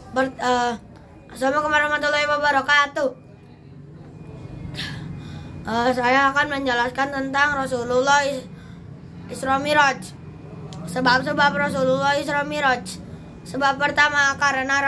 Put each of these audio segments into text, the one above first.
Assalamualaikum warahmatullahi wabarakatuh. Saya akan menjelaskan tentang Rasulullah Isra Miraj. Sebab-sebab Rasulullah Isra Miraj. Sebab pertama, karena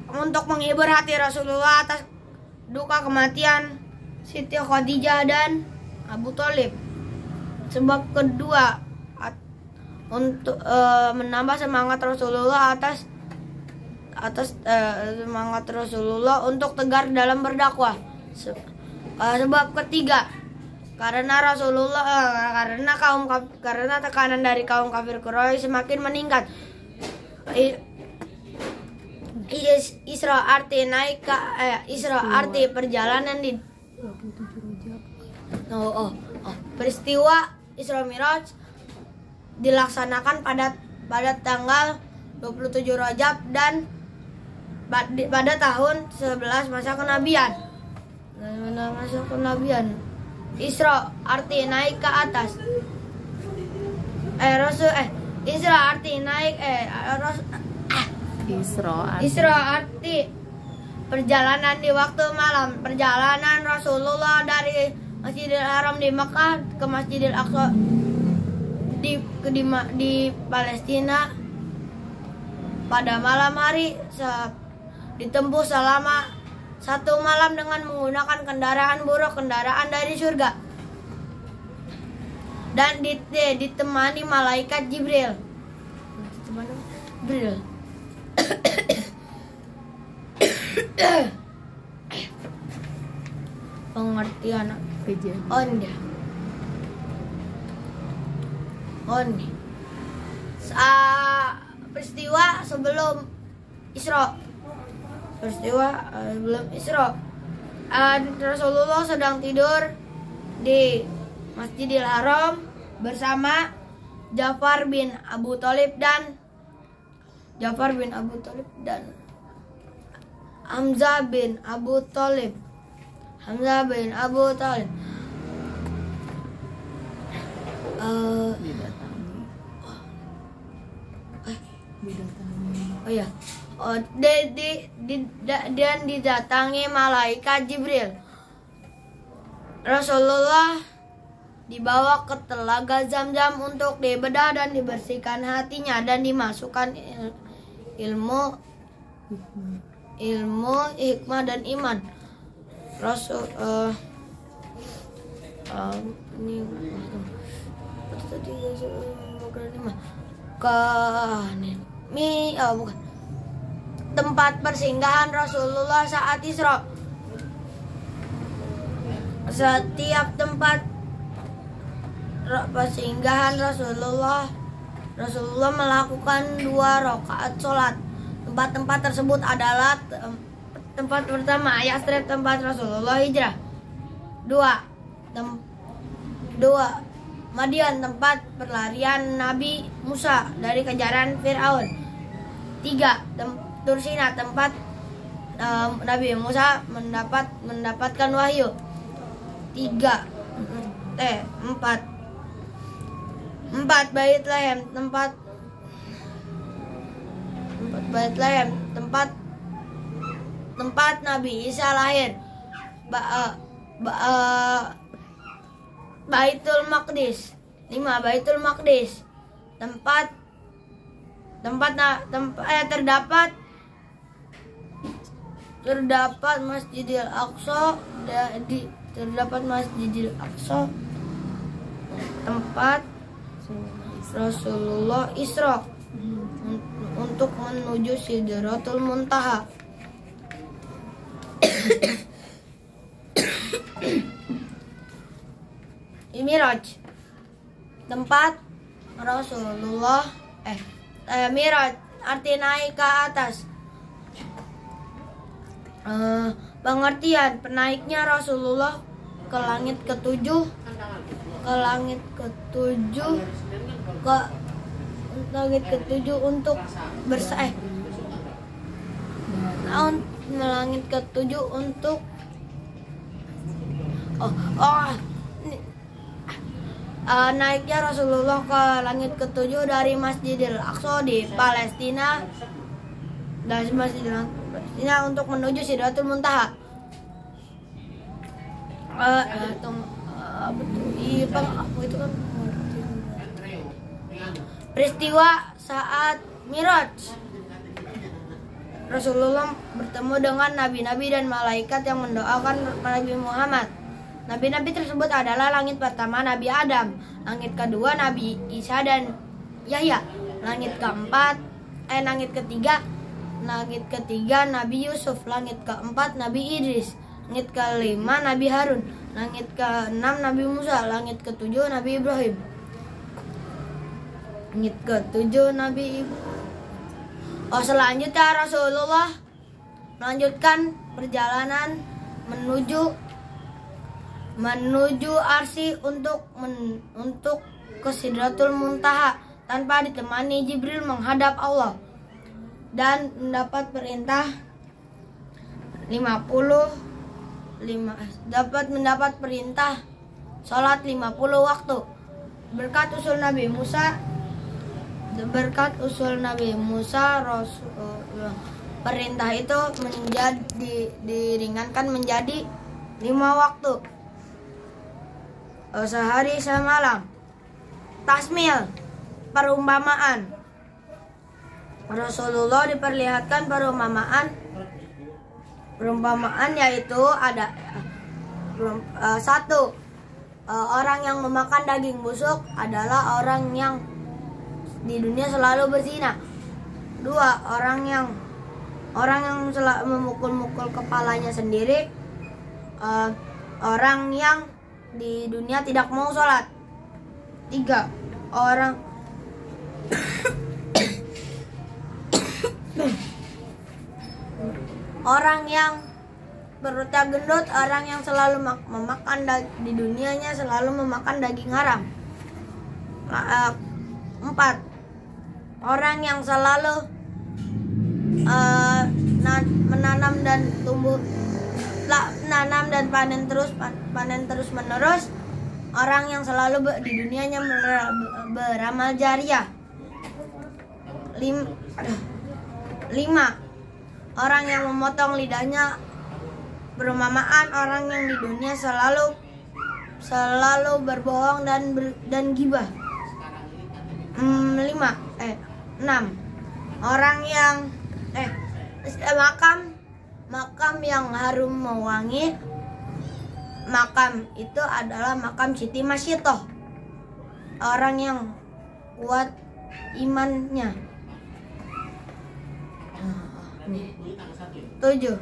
untuk menghibur hati Rasulullah atas duka kematian Siti Khadijah dan Abu Thalib. Sebab kedua, untuk menambah semangat Rasulullah semangat Rasulullah untuk tegar dalam berdakwah. Sebab ketiga, karena tekanan dari kaum kafir Quraisy semakin meningkat. Isra arti naik ke Isra arti perjalanan di peristiwa Isra Miraj dilaksanakan pada tanggal 27 Rajab dan pada tahun 11 masa kenabian. Isra arti naik ke atas. Isra arti naik Isra arti perjalanan di waktu malam. Perjalanan Rasulullah dari Masjidil Haram di Mekah ke Masjidil Aqsa di Palestina pada malam hari ditempuh selama 1 malam dengan menggunakan kendaraan buruk, kendaraan dari surga, dan ditemani malaikat Jibril. Pengertian peristiwa sebelum Isra. Rasulullah sedang tidur di Masjidil Haram bersama Ja'far bin Abu Thalib dan Hamzah bin Abu Thalib. Dan didatangi malaikat Jibril. Rasulullah dibawa ke telaga Zam-Zam untuk dibedah dan dibersihkan hatinya dan dimasukkan ilmu, hikmah dan iman. Tempat persinggahan Rasulullah saat Isra. Setiap tempat persinggahan Rasulullah melakukan 2 rakaat sholat. Tempat-tempat tersebut adalah tempat pertama, Yatsrib, tempat Rasulullah hijrah. 2. Madian, tempat perlarian Nabi Musa dari kejaran Fir'aun. 3. Tursina, tempat Nabi Musa mendapatkan wahyu. 4. Baitlaham, tempat Nabi Isa lahir. Baitul Maqdis. 5. Baitul Maqdis, terdapat Masjidil Aqsa, tempat Rasulullah Isra untuk menuju Sidratul Muntaha. Miraj, tempat Rasulullah Miraj arti naik ke atas. Pengertian penaiknya Rasulullah ke langit ketujuh untuk langit ketujuh untuk naiknya Rasulullah ke langit ketujuh dari Masjidil Aqsa di Palestina, dari Masjidil Palestina untuk menuju Sidratul Muntaha. Peristiwa saat Miraj, Rasulullah bertemu dengan nabi-nabi dan malaikat yang mendoakan Nabi Muhammad. Nabi-nabi tersebut adalah langit pertama Nabi Adam, langit kedua Nabi Isa dan Yahya, langit ketiga Nabi Yusuf, langit keempat Nabi Idris, langit kelima Nabi Harun, langit keenam Nabi Musa, langit ketujuh Nabi Ibrahim, langit ketujuh Nabi Ibrahim. Selanjutnya Rasulullah melanjutkan perjalanan menuju Arsy untuk ke Sidratul Muntaha tanpa ditemani Jibril menghadap Allah dan mendapat perintah sholat 50 waktu. Berkat usul Nabi Musa, perintah itu diringankan menjadi 5 waktu, sehari semalam. Tasmil, perumpamaan. Rasulullah diperlihatkan perumpamaan yaitu ada satu, orang yang memakan daging busuk adalah orang yang di dunia selalu berzina. Dua, orang yang selalu memukul-mukul kepalanya sendiri, orang yang di dunia tidak mau sholat. Tiga, orang yang perutnya gendut, orang yang selalu di dunianya selalu memakan daging haram. 4, orang yang selalu menanam dan panen terus menerus, orang yang selalu di dunianya beramal jariah. 5, orang yang memotong lidahnya. Perumpamaan orang yang di dunia selalu berbohong dan gibah. 6, orang yang makam yang harum mewangi. Makam itu adalah makam Siti Masyitoh, orang yang kuat imannya. 7,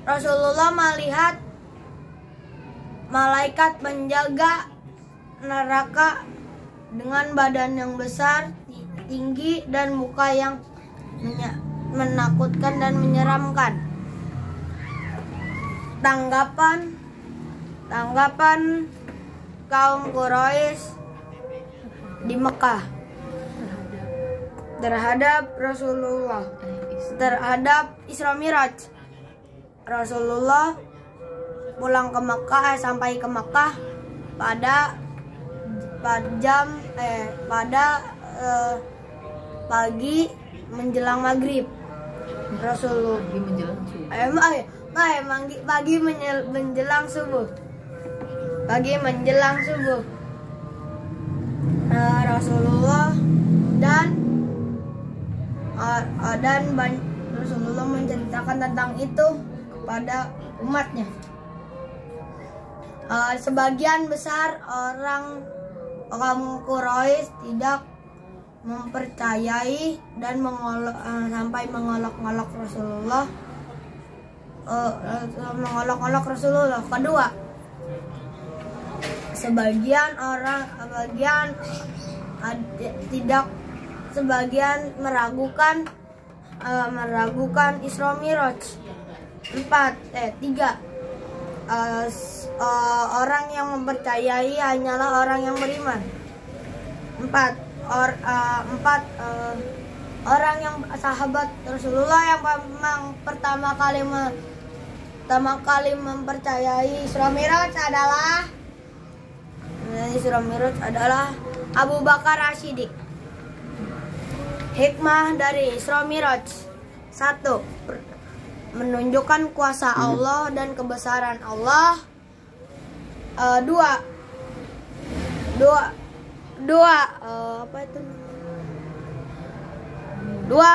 Rasulullah melihat malaikat penjaga neraka dengan badan yang besar, tinggi, dan muka yang menakutkan dan menyeramkan. Tanggapan kaum Quraisy di Mekah terhadap Rasulullah, terhadap Isra Miraj. Rasulullah sampai ke Mekah pada pagi menjelang maghrib. Rasulullah pagi menjelang subuh. Rasulullah Rasulullah menceritakan tentang itu kepada umatnya. Sebagian besar orang Quraisy tidak mempercayai dan sampai mengolok-olok Rasulullah. Kedua, sebagian meragukan Isra Miraj. 3, orang yang mempercayai hanyalah orang yang beriman. 4, orang yang sahabat Rasulullah yang pertama kali mempercayai Isra Miraj adalah Isra Mi'raj adalah Abu Bakar As-Siddiq. Hikmah dari Isra Mi'raj: 1. Menunjukkan kuasa Allah dan kebesaran Allah. 2.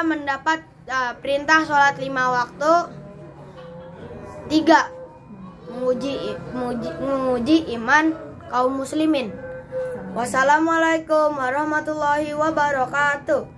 Mendapat perintah sholat 5 waktu. 3. Menguji iman kaum muslimin. Wassalamualaikum warahmatullahi wabarakatuh.